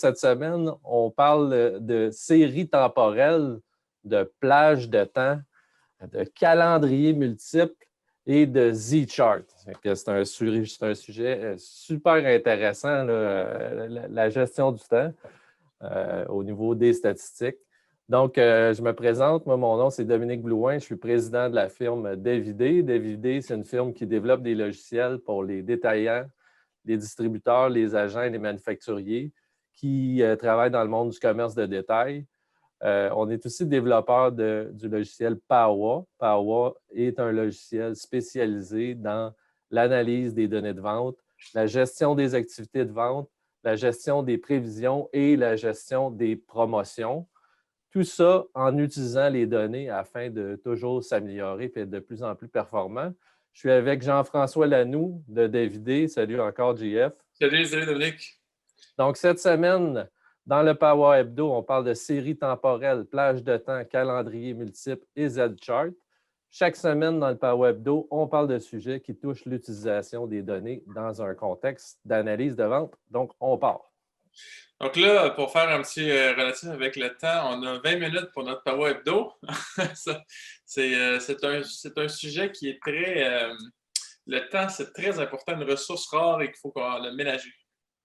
Cette semaine, on parle de séries temporelles, de plages de temps, de calendriers multiples et de Z-Chart. C'est un sujet super intéressant, là, la gestion du temps au niveau des statistiques. Donc, je me présente. Moi, mon nom, c'est Dominique Blouin. Je suis président de la firme Davidé. Davidé, c'est une firme qui développe des logiciels pour les détaillants, les distributeurs, les agents et les manufacturiers qui travaillent dans le monde du commerce de détail. On est aussi développeur du logiciel Pawa. Pawa est un logiciel spécialisé dans l'analyse des données de vente, la gestion des activités de vente, la gestion des prévisions et la gestion des promotions. Tout ça en utilisant les données afin de toujours s'améliorer et être de plus en plus performant. Je suis avec Jean-François Lanoux de Davidé. Salut encore, JF. Salut Dominique. Donc, cette semaine, dans le Power Hebdo, on parle de séries temporelles, plages de temps, calendrier multiple et Z-Chart. Chaque semaine, dans le Power Hebdo, on parle de sujets qui touchent l'utilisation des données dans un contexte d'analyse de vente. Donc, on part. Donc là, pour faire un petit relatif avec le temps, on a 20 minutes pour notre Power Hebdo. C'est un sujet qui est très... le temps, c'est très important, une ressource rare et qu'il faut qu'on le ménager.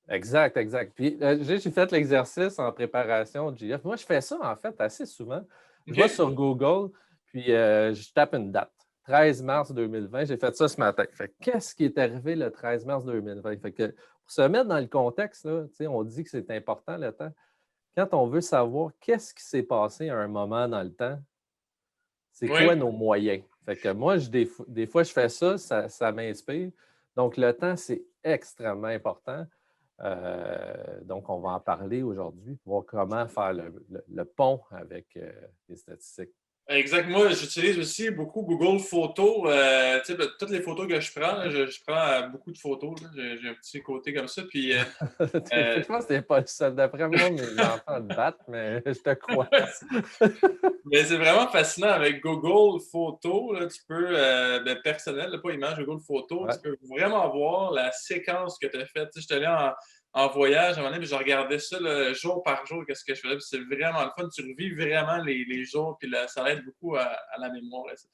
Exact, exact. Puis, j'ai fait l'exercice en préparation, JF. Moi, je fais ça, en fait, assez souvent. Je vais sur Google, puis je tape une date. 13 mars 2020, j'ai fait ça ce matin. Fait qu'est-ce qui est arrivé le 13 mars 2020? Fait que pour se mettre dans le contexte, là, on dit que c'est important le temps. Quand on veut savoir qu'est-ce qui s'est passé à un moment dans le temps, c'est quoi nos moyens? Fait que moi, des fois, je fais ça, ça m'inspire. Donc, le temps, c'est extrêmement important. Donc, on va en parler aujourd'hui pour voir comment faire le pont avec les statistiques. Exact. Moi, j'utilise aussi beaucoup Google Photos. Toutes les photos que je prends, là, je prends beaucoup de photos. J'ai un petit côté comme ça. Puis, je pense que tu n'es pas le seul. D'après moi, mes enfants te battent, mais je te crois. Mais c'est vraiment fascinant avec Google Photos. Là, tu peux, personnel, là, pas image, Google Photos, tu peux vraiment voir la séquence que tu as faite. Je suis allé en voyage à un moment donné, puis je regardais ça là, jour par jour, qu'est-ce que je faisais. C'est vraiment le fun. Tu revis vraiment les jours, puis là, ça aide beaucoup à la mémoire, etc.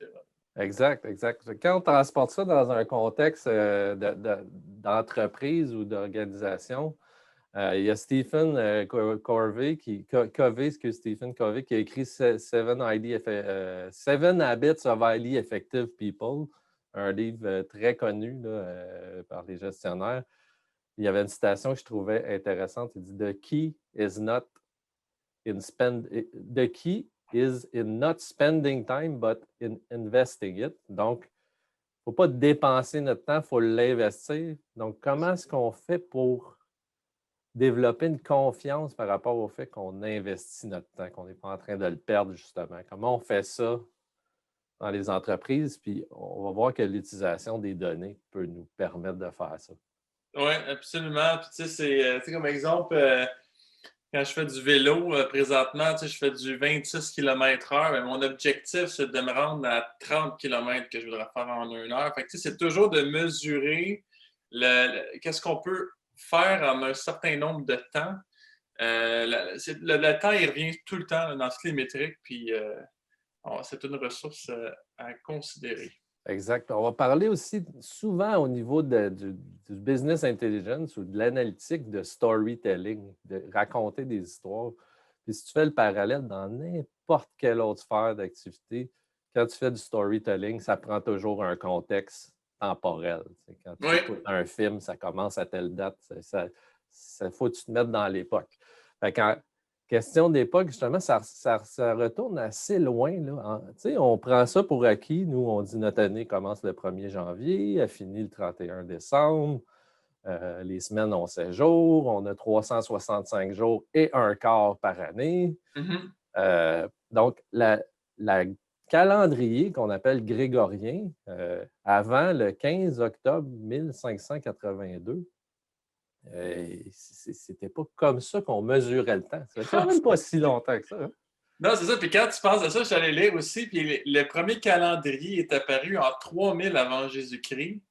Exact, exact. Quand on transporte ça dans un contexte d'entreprise ou d'organisation, il y a Stephen Covey qui a écrit Seven Habits of Highly Effective People, un livre très connu là, par les gestionnaires. Il y avait une citation que je trouvais intéressante. Il dit The key is in not spending time, but in investing it. Donc, il ne faut pas dépenser notre temps, il faut l'investir. Donc, comment est-ce qu'on fait pour développer une confiance par rapport au fait qu'on investit notre temps, qu'on n'est pas en train de le perdre, justement? Comment on fait ça dans les entreprises? Puis, on va voir que l'utilisation des données peut nous permettre de faire ça. Oui, absolument. Puis, tu sais, c'est comme exemple, quand je fais du vélo, présentement, je fais du 26 km/h. Mais mon objectif, c'est de me rendre à 30 km que je voudrais faire en 1 heure. Fait que, c'est toujours de mesurer qu'est-ce qu'on peut faire en un certain nombre de temps. Le temps, il revient tout le temps dans toutes les métriques. Puis, c'est une ressource à considérer. Exact. On va parler aussi souvent au niveau du business intelligence ou de l'analytique de storytelling, de raconter des histoires. Puis si tu fais le parallèle dans n'importe quelle autre sphère d'activité, quand tu fais du storytelling, ça prend toujours un contexte temporel. Quand tu écoutes un film, ça commence à telle date. Il faut que tu te mettes dans l'époque. Question d'époque, justement, ça retourne assez loin. Là. On prend ça pour acquis. Nous, on dit notre année commence le 1er janvier, elle finit le 31 décembre. Les semaines ont 16 jours. On a 365 jours et un quart par année. Donc, le calendrier qu'on appelle grégorien, avant le 15 octobre 1582, c'était pas comme ça qu'on mesurait le temps. Ça fait quand même pas si longtemps que ça. Hein? Non, c'est ça. Puis quand tu penses à ça, je suis allé lire aussi. Puis le premier calendrier est apparu en 3000 avant Jésus-Christ.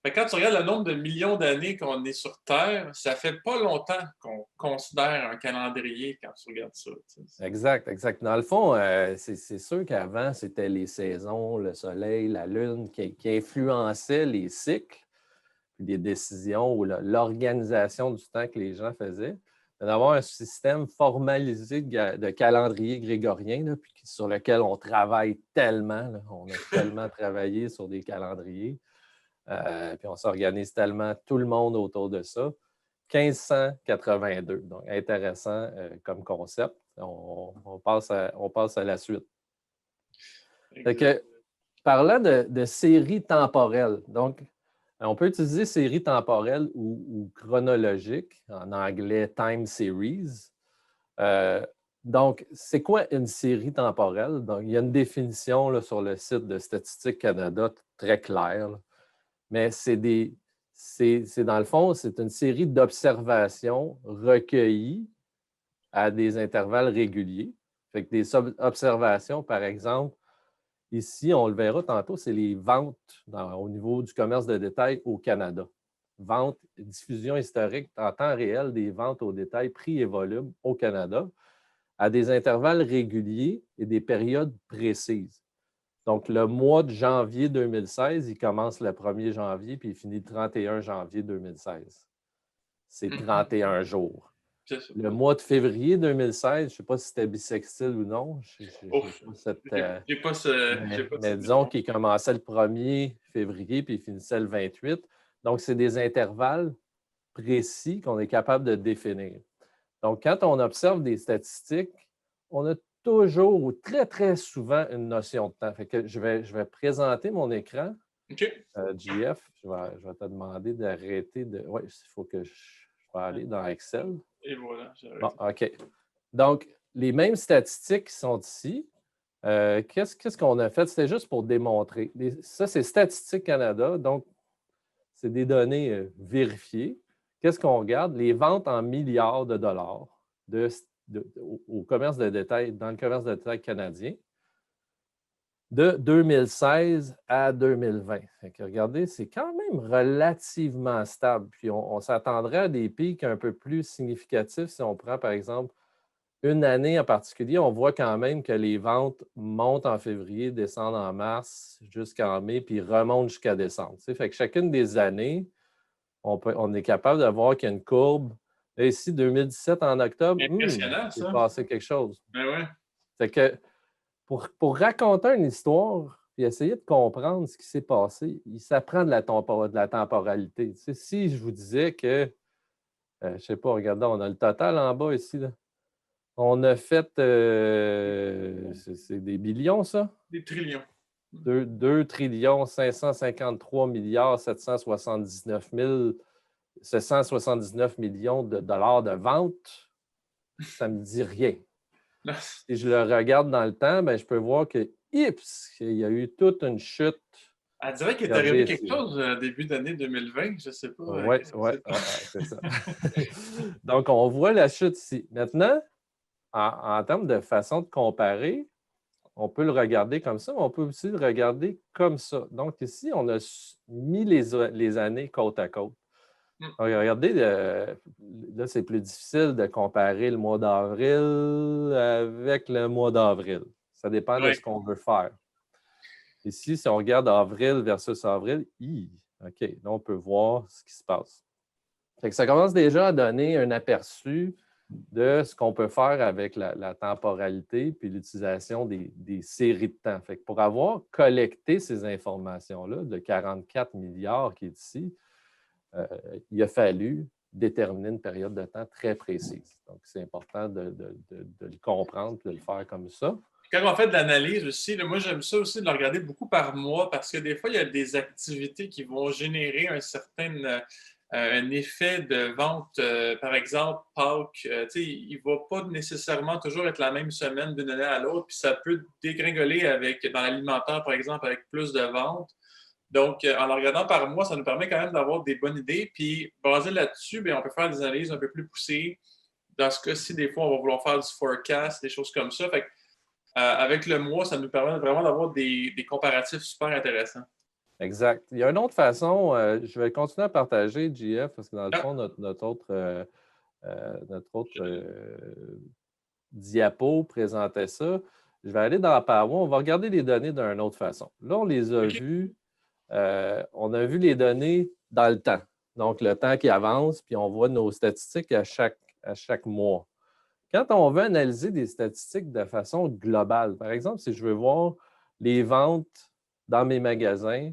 Fait que quand tu regardes le nombre de millions d'années qu'on est sur Terre, ça fait pas longtemps qu'on considère un calendrier quand tu regardes ça. Exact, exact. Dans le fond, c'est sûr qu'avant, c'était les saisons, le soleil, la lune qui influençaient les cycles, puis les décisions ou l'organisation du temps que les gens faisaient. D'avoir un système formalisé de calendrier grégorien, là, puis sur lequel on travaille tellement. Là, on a tellement travaillé sur des calendriers. Puis on s'organise tellement, tout le monde autour de ça. 1582. Donc, intéressant comme concept. On passe à la suite. Fait que, parlant de séries temporelles, donc, on peut utiliser séries temporelles ou chronologiques, en anglais time series. Donc, c'est quoi une série temporelle? Donc, il y a une définition là, sur le site de Statistique Canada très claire. Là. Mais c'est dans le fond, c'est une série d'observations recueillies à des intervalles réguliers. Fait que des observations, par exemple, ici, on le verra tantôt, c'est les ventes au niveau du commerce de détail au Canada. Vente, diffusion historique en temps réel des ventes au détail, prix et volume au Canada à des intervalles réguliers et des périodes précises. Donc, le mois de janvier 2016, il commence le 1er janvier puis il finit le 31 janvier 2016. C'est 31 jours. Le mois de février 2016, je ne sais pas si c'était bissextile ou non. J'ai pas ce. Mais disons qu'il commençait le 1er février puis il finissait le 28. Donc, c'est des intervalles précis qu'on est capable de définir. Donc, quand on observe des statistiques, on a toujours ou très, très souvent une notion de temps. Fait que je vais présenter mon écran. OK. JF, je vais te demander d'arrêter de. Oui, il faut que je vais aller dans Excel. Et voilà. Bon, OK. Donc, les mêmes statistiques qui sont ici. Qu'est-ce qu'on a fait? C'était juste pour démontrer. Ça, c'est Statistique Canada. Donc, c'est des données vérifiées. Qu'est-ce qu'on regarde? Les ventes en milliards de dollars au commerce de détail, dans le commerce de détail canadien de 2016 à 2020. Fait que regardez, c'est quand même relativement stable. Puis on s'attendrait à des pics un peu plus significatifs si on prend, par exemple, une année en particulier. On voit quand même que les ventes montent en février, descendent en mars jusqu'en mai, puis remontent jusqu'à décembre. Fait que chacune des années, on est capable de voir qu'il y a une courbe. Là, ici, 2017 en octobre, impressionnant, il s'est ça. passé quelque chose. Ben ouais. Fait que pour raconter une histoire et essayer de comprendre ce qui s'est passé, ça prend de la temporalité. Tu sais, si je vous disais que, je ne sais pas, regardez, on a le total en bas ici. Là. On a fait, c'est des billions, ça? Des trillions. 2 trillions 553 milliards 779 millions de dollars de vente. Ça ne me dit rien. Si je le regarde dans le temps, ben, je peux voir que, il y a eu toute une chute. Elle dirait qu'il est arrivé quelque chose début d'année 2020, je ne sais pas. Oui, c'est ça. Donc, on voit la chute ici. Maintenant, en termes de façon de comparer, on peut le regarder comme ça, mais on peut aussi le regarder comme ça. Donc, ici, on a mis les années côte à côte. Donc, regardez, là, c'est plus difficile de comparer le mois d'avril avec le mois d'avril. Ça dépend de ce qu'on veut faire. Ici, si on regarde avril versus avril, OK, là, on peut voir ce qui se passe. Fait que ça commence déjà à donner un aperçu de ce qu'on peut faire avec la temporalité puis l'utilisation des séries de temps. Fait que pour avoir collecté ces informations-là, de 44 milliards qui est ici, il a fallu déterminer une période de temps très précise. Donc, c'est important de le comprendre et de le faire comme ça. Quand on fait de l'analyse aussi, là, moi, j'aime ça aussi de le regarder beaucoup par mois parce que des fois, il y a des activités qui vont générer un effet de vente. Par exemple, Pâques, il ne va pas nécessairement toujours être la même semaine d'une année à l'autre, puis ça peut dégringoler dans l'alimentaire, par exemple, avec plus de ventes. Donc, en le regardant par mois, ça nous permet quand même d'avoir des bonnes idées. Puis, basé là-dessus, bien, on peut faire des analyses un peu plus poussées. Dans ce cas-ci, des fois, on va vouloir faire du forecast, des choses comme ça. Fait que, avec le mois, ça nous permet vraiment d'avoir des comparatifs super intéressants. Exact. Il y a une autre façon, je vais continuer à partager, JF, parce que dans le Ah, fond, notre autre diapo présentait ça. Je vais aller dans Power, on va regarder les données d'une autre façon. Là, on les a OK. vues, on a vu les données dans le temps. Donc, le temps qui avance, puis on voit nos statistiques à chaque mois. Quand on veut analyser des statistiques de façon globale, par exemple, si je veux voir les ventes dans mes magasins,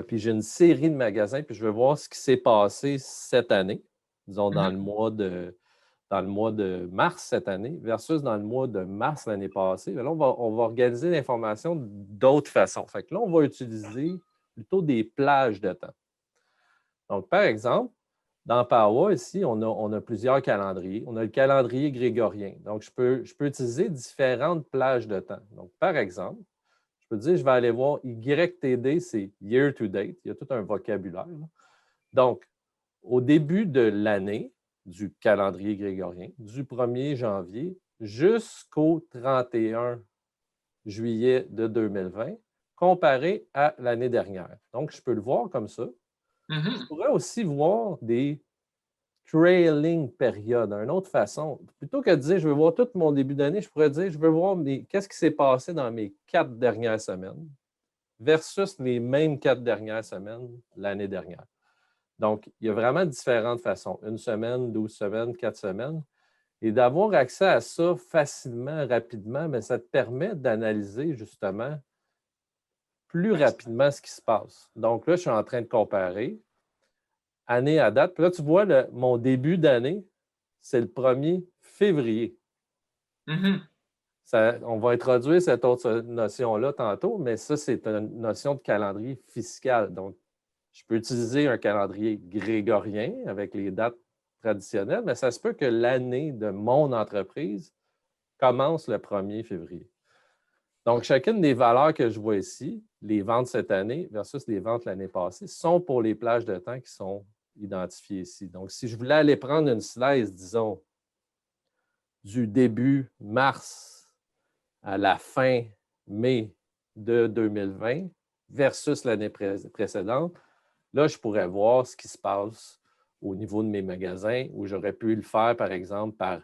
puis j'ai une série de magasins, puis je veux voir ce qui s'est passé cette année, disons Mhm. dans le mois de mars cette année, versus dans le mois de mars l'année passée. Là, on va organiser l'information d'autres façons. Fait que là, on va utiliser plutôt des plages de temps. Donc, par exemple, dans Power, ici, on a plusieurs calendriers. On a le calendrier grégorien. Donc, je peux utiliser différentes plages de temps. Donc, par exemple, je peux dire, je vais aller voir YTD, c'est Year to Date. Il y a tout un vocabulaire, là. Donc, au début de l'année du calendrier grégorien, du 1er janvier jusqu'au 31 juillet de 2020, comparé à l'année dernière. Donc, je peux le voir comme ça. Je Mhm. pourrais aussi voir des trailing périodes, d'une autre façon. Plutôt que de dire je veux voir tout mon début d'année, je pourrais dire je veux voir qu'est-ce qui s'est passé dans mes 4 dernières semaines versus les mêmes 4 dernières semaines l'année dernière. Donc, il y a vraiment différentes façons. 1 semaine, 12 semaines, 4 semaines. Et d'avoir accès à ça facilement, rapidement, bien, ça te permet d'analyser justement plus rapidement ce qui se passe. Donc là, je suis en train de comparer année à date. Puis là, tu vois, mon début d'année, c'est le 1er février. Mhm. On va introduire cette autre notion-là tantôt, mais ça, c'est une notion de calendrier fiscal. Donc, je peux utiliser un calendrier grégorien avec les dates traditionnelles, mais ça se peut que l'année de mon entreprise commence le 1er février. Donc, chacune des valeurs que je vois ici, les ventes cette année versus les ventes l'année passée, sont pour les plages de temps qui sont identifiées ici. Donc, si je voulais aller prendre une slice, disons, du début mars à la fin mai de 2020 versus l'année précédente, là, je pourrais voir ce qui se passe au niveau de mes magasins où j'aurais pu le faire, par exemple, par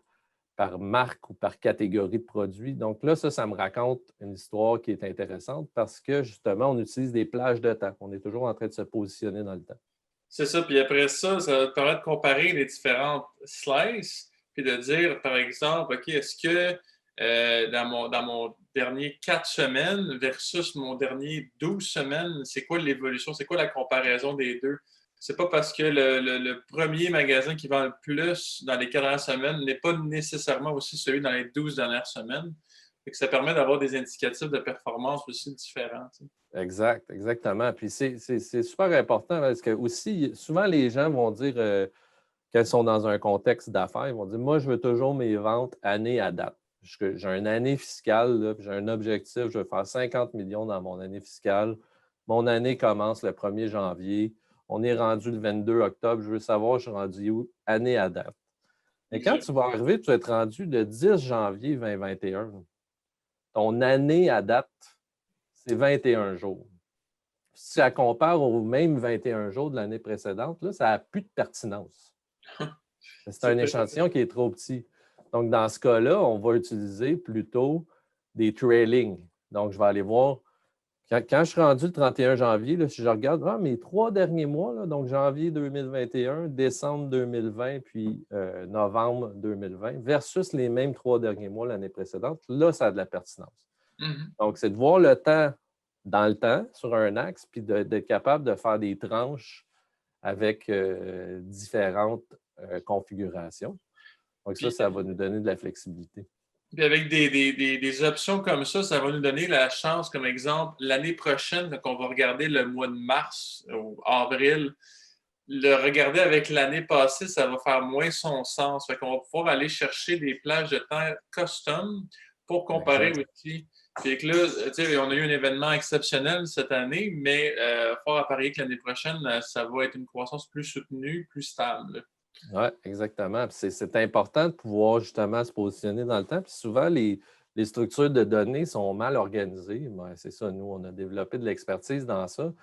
marque ou par catégorie de produits. Donc là, ça me raconte une histoire qui est intéressante parce que justement, on utilise des plages de temps. On est toujours en train de se positionner dans le temps. C'est ça. Puis après ça, ça va te permettre de comparer les différentes slices, puis de dire, par exemple, OK, est-ce que dans mon dernier 4 semaines versus mon dernier 12 semaines, c'est quoi l'évolution? C'est quoi la comparaison des deux? C'est pas parce que le premier magasin qui vend le plus dans les 4 dernières semaines n'est pas nécessairement aussi celui dans les 12 dernières semaines. Fait que ça permet d'avoir des indicatifs de performance aussi différents. Tu sais. Exact, exactement. Puis c'est super important parce que aussi, souvent les gens vont dire, quand ils sont dans un contexte d'affaires, ils vont dire, moi, je veux toujours mes ventes année à date. J'ai une année fiscale, là, puis j'ai un objectif, je veux faire 50 millions dans mon année fiscale. Mon année commence le 1er janvier. On est rendu le 22 octobre. Je veux savoir, je suis rendu où? Année à date. Et quand Exact. tu vas arriver, tu vas être rendu le 10 janvier 2021. Ton année à date, c'est 21 jours. Si tu la compares aux mêmes 21 jours de l'année précédente, là, ça n'a plus de pertinence. C'est un C'est vrai. échantillon qui est trop petit. Donc, dans ce cas-là, on va utiliser plutôt des trailings. Donc, je vais aller voir. Quand je suis rendu le 31 janvier, là, si je regarde mes 3 derniers mois, là, donc janvier 2021, décembre 2020, puis novembre 2020, versus les mêmes 3 derniers mois l'année précédente, là, ça a de la pertinence. Mhm. Donc, c'est de voir le temps dans le temps sur un axe, puis d'être capable de faire des tranches avec différentes configurations. Donc, Puis, ça va nous donner de la flexibilité. Puis avec des options comme ça va nous donner la chance, comme exemple, l'année prochaine, quand on va regarder le mois de mars ou avril, le regarder avec l'année passée, ça va faire moins son sens. Fait qu'on va pouvoir aller chercher des plages de temps custom pour comparer Exact. aussi. Puis que là, tu sais, on a eu un événement exceptionnel cette année, mais fort à parier que l'année prochaine, ça va être une croissance plus soutenue, plus stable. Oui, exactement. Puis c'est important de pouvoir justement se positionner dans le temps. Puis souvent, les les structures de données sont mal organisées, ben, c'est ça, nous, on a développé de l'expertise dans ça,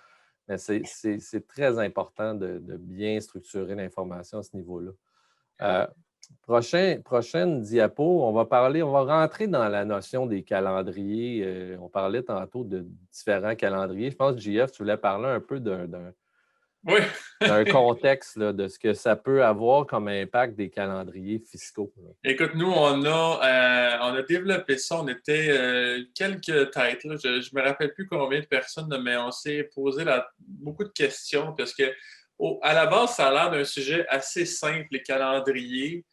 mais c'est très important de bien structurer l'information à ce niveau-là. Prochaine diapo, on va rentrer dans la notion des calendriers. On parlait tantôt de différents calendriers. Je pense que JF, tu voulais parler un peu Oui. d'un contexte là, de ce que ça peut avoir comme impact des calendriers fiscaux. Écoute, nous, on a développé ça. On était quelques têtes. Là. Je ne me rappelle plus combien de personnes, mais on s'est posé beaucoup de questions parce que à la base, ça a l'air d'un sujet assez simple, les calendriers.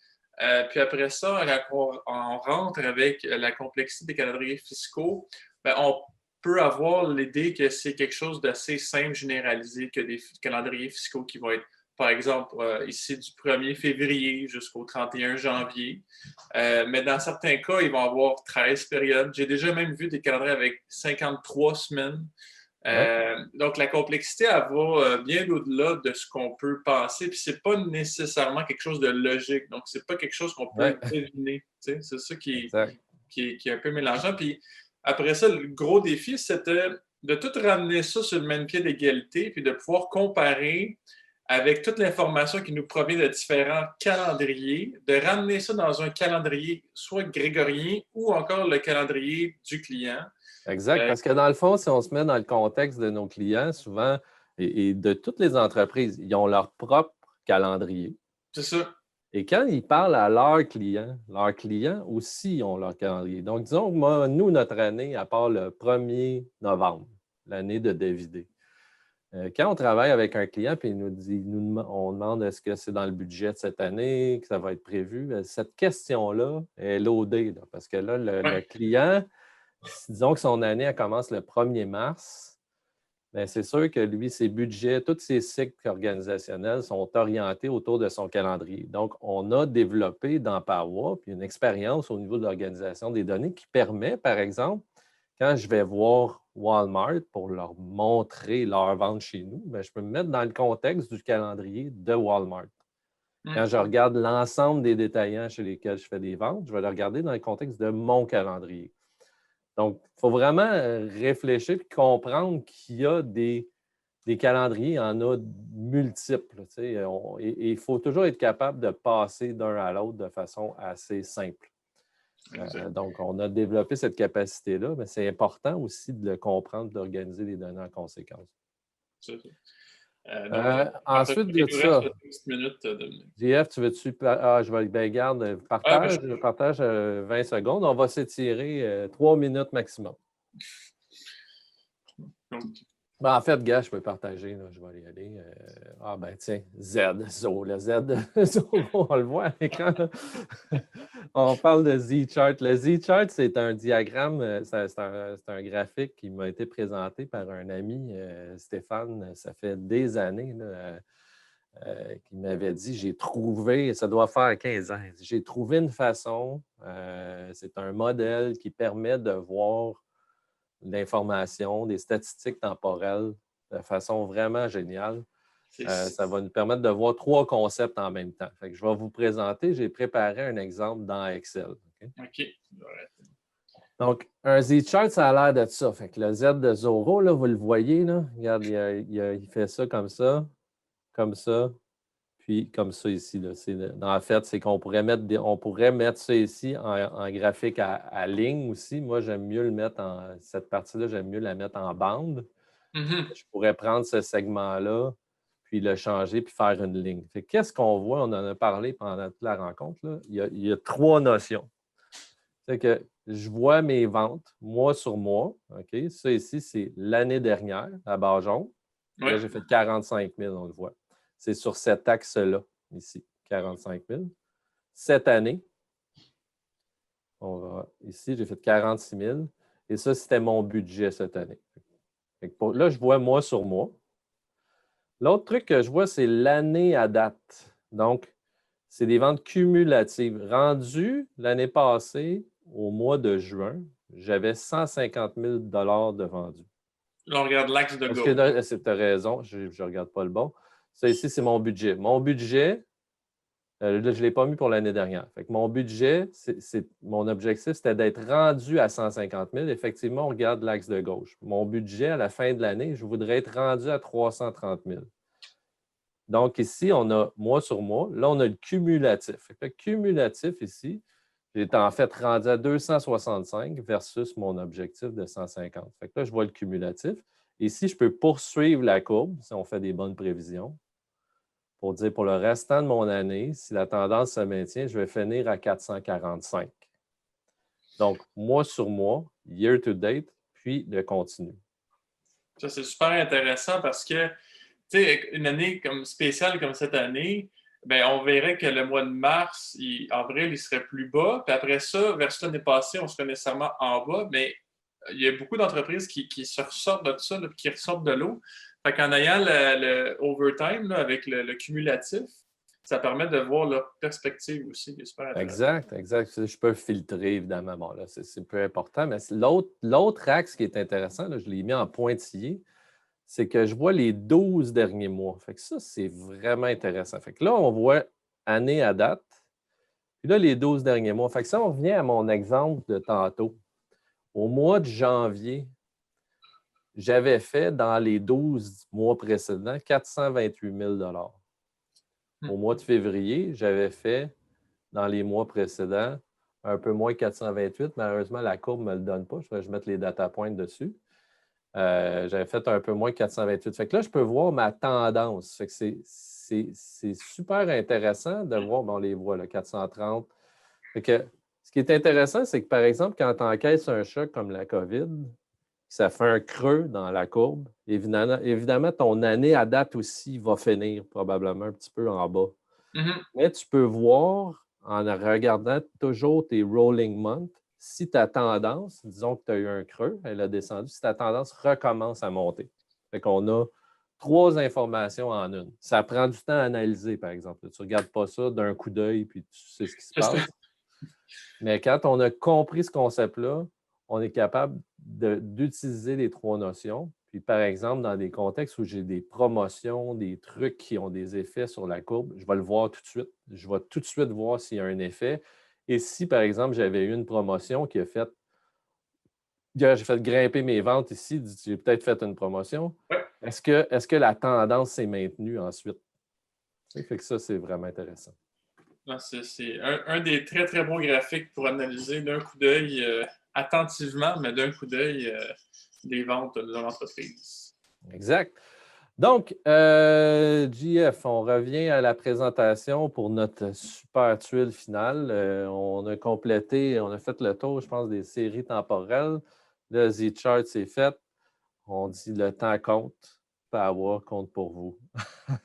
Puis après ça, quand on rentre avec la complexité des calendriers fiscaux, ben, on peut avoir l'idée que c'est quelque chose d'assez simple, généralisé, que des calendriers fiscaux qui vont être, par exemple, ici du 1er février jusqu'au 31 janvier. Mais dans certains cas, ils vont avoir 13 périodes. J'ai déjà même vu des calendriers avec 53 semaines. Donc, la complexité, elle va bien au-delà de ce qu'on peut penser. Puis, c'est pas nécessairement quelque chose de logique. Donc, c'est pas quelque chose qu'on peut deviner. C'est ça qui est un peu mélangeant. Puis, après ça, le gros défi, c'était de tout ramener ça sur le même pied d'égalité, puis de pouvoir comparer avec toute l'information qui nous provient de différents calendriers, de ramener ça dans un calendrier soit grégorien ou encore le calendrier du client. Exact, parce que dans le fond, si on se met dans le contexte de nos clients, souvent, et de toutes les entreprises, ils ont leur propre calendrier. C'est ça. Et quand ils parlent à leurs clients aussi ont leur calendrier. Donc, disons que moi, nous, notre année, à part le 1er novembre, l'année de DVD. Quand on travaille avec un client et on demande est-ce que c'est dans le budget de cette année, que ça va être prévu, cette question-là est loadée, là, parce que là, le client, disons que son année elle commence le 1er mars, bien, c'est sûr que lui, ses budgets, tous ses cycles organisationnels sont orientés autour de son calendrier. Donc, on a développé dans Power puis une expérience au niveau de l'organisation des données qui permet, par exemple, quand je vais voir Walmart pour leur montrer leur vente chez nous, bien, je peux me mettre dans le contexte du calendrier de Walmart. Quand je regarde l'ensemble des détaillants chez lesquels je fais des ventes, je vais le regarder dans le contexte de mon calendrier. Donc, il faut vraiment réfléchir et comprendre qu'il y a des calendriers, il y en a multiples. Et il faut toujours être capable de passer d'un à l'autre de façon assez simple. Donc, on a développé cette capacité-là, mais c'est important aussi de le comprendre, d'organiser les données en conséquence. Ensuite de ça, JF, tu veux-tu... je vais... Ben, garde, partage 20 secondes. On va s'étirer 3 minutes maximum. Ben, en fait, gars, je peux partager. Là, je vais y aller. Tiens, le Z, on le voit à l'écran. On parle de Z-Chart. Le Z-Chart, c'est un diagramme, c'est un graphique qui m'a été présenté par un ami, Stéphane, ça fait des années, là, qui m'avait dit, j'ai trouvé, ça doit faire 15 ans, j'ai trouvé une façon, c'est un modèle qui permet de voir l'information, des statistiques temporelles de façon vraiment géniale. Ça va nous permettre de voir 3 concepts en même temps. Fait que je vais vous présenter, j'ai préparé un exemple dans Excel. OK. Donc, un Z-chart, ça a l'air de ça. Fait que le Z de Zorro, là, vous le voyez, là. Regarde, il fait ça, puis comme ça ici. Là. En fait, c'est qu'on pourrait mettre ça ici en graphique à ligne aussi. Moi, j'aime mieux le mettre cette partie-là, j'aime mieux la mettre en bande. Je pourrais prendre ce segment-là, puis le changer, puis faire une ligne. Qu'est-ce qu'on voit? On en a parlé pendant toute la rencontre. Là. Il y a 3 notions. C'est que je vois mes ventes mois sur mois. OK? Ça ici, c'est l'année dernière, la barre jaune. Là, j'ai fait 45 000, on le voit. C'est sur cet axe-là, ici, 45 000. Cette année, ici, j'ai fait 46 000. Et ça, c'était mon budget cette année. Là, je vois mois sur mois. L'autre truc que je vois, c'est l'année à date. Donc, c'est des ventes cumulatives. Rendu l'année passée, au mois de juin, j'avais 150 000 de vendus. Là, on regarde l'axe de gauche. Tu as raison, je ne regarde pas le bon. Ça ici, c'est mon budget. Mon budget, Là, je ne l'ai pas mis pour l'année dernière. Fait que mon budget, mon objectif, c'était d'être rendu à 150 000. Effectivement, on regarde l'axe de gauche. Mon budget, à la fin de l'année, je voudrais être rendu à 330 000. Donc, ici, on a mois sur mois. Là, on a le cumulatif. Fait que le cumulatif, ici, j'ai en fait rendu à 265 versus mon objectif de 150. Fait que là, je vois le cumulatif. Ici, je peux poursuivre la courbe si on fait des bonnes prévisions. Pour dire pour le restant de mon année, si la tendance se maintient, je vais finir à 445. Donc, mois sur mois, year to date, puis de continu. Ça, c'est super intéressant parce que, tu sais, une année comme spéciale comme cette année, ben, on verrait que le mois de mars, avril, il serait plus bas. Puis après ça, vers l'année passée, on serait nécessairement en bas. Mais il y a beaucoup d'entreprises qui se ressortent de ça, là, qui ressortent de l'eau. Fait qu'en ayant le overtime là, avec le cumulatif, ça permet de voir leur perspective aussi, qui est super intéressant. Exact. Je peux filtrer, évidemment. Bon, là, c'est peu important, mais l'autre axe qui est intéressant, là, je l'ai mis en pointillé, c'est que je vois les 12 derniers mois. Fait que ça, c'est vraiment intéressant. Fait que là, on voit année à date. Puis là, les 12 derniers mois. Fait que ça, on revient à mon exemple de tantôt. Au mois de janvier, j'avais fait dans les 12 mois précédents 428 000 $. Au mois de février, j'avais fait dans les mois précédents un peu moins 428. Malheureusement, la courbe ne me le donne pas. Je vais mettre les data points dessus. J'avais fait un peu moins 428. Fait que là, je peux voir ma tendance. Fait que c'est super intéressant de voir, bon, on les voit, là, 430. Fait que ce qui est intéressant, c'est que, par exemple, quand tu encaisses un choc comme la COVID, ça fait un creux dans la courbe. Évidemment, ton année à date aussi va finir probablement un petit peu en bas. Mm-hmm. Mais tu peux voir, en regardant toujours tes rolling months, si ta tendance, disons que tu as eu un creux, elle a descendu, si ta tendance recommence à monter. Fait qu'on a 3 informations en une. Ça prend du temps à analyser, par exemple. Tu ne regardes pas ça d'un coup d'œil puis tu sais ce qui se passe. Mais quand on a compris ce concept-là, on est capable d'utiliser les 3 notions. Puis, par exemple, dans des contextes où j'ai des promotions, des trucs qui ont des effets sur la courbe, je vais le voir tout de suite. Je vais tout de suite voir s'il y a un effet. Et si, par exemple, j'avais eu une promotion qui a fait... J'ai fait grimper mes ventes ici, j'ai peut-être fait une promotion. Ouais. Est-ce que la tendance s'est maintenue ensuite? Ça fait que ça, c'est vraiment intéressant. C'est un des très, très beaux graphiques pour analyser d'un coup d'œil attentivement, mais d'un coup d'œil les ventes de l'entreprise. Exact. Donc, JF, on revient à la présentation pour notre super tuile finale. On a complété, on a fait le tour, je pense, des séries temporelles. Le Z-Chart, c'est fait. On dit le temps compte, power compte pour vous.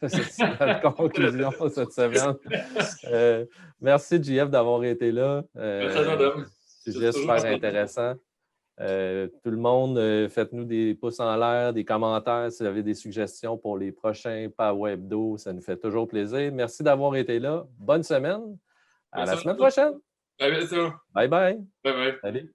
C'est notre conclusion cette semaine. Merci, JF, d'avoir été là. Merci à toi, Dom. Sujet super intéressant. Tout le monde, faites-nous des pouces en l'air, des commentaires si vous avez des suggestions pour les prochains Power Hebdo. Ça nous fait toujours plaisir. Merci d'avoir été là. Bonne semaine. À la semaine prochaine. À bientôt. Bye bye. Bye bye. Salut.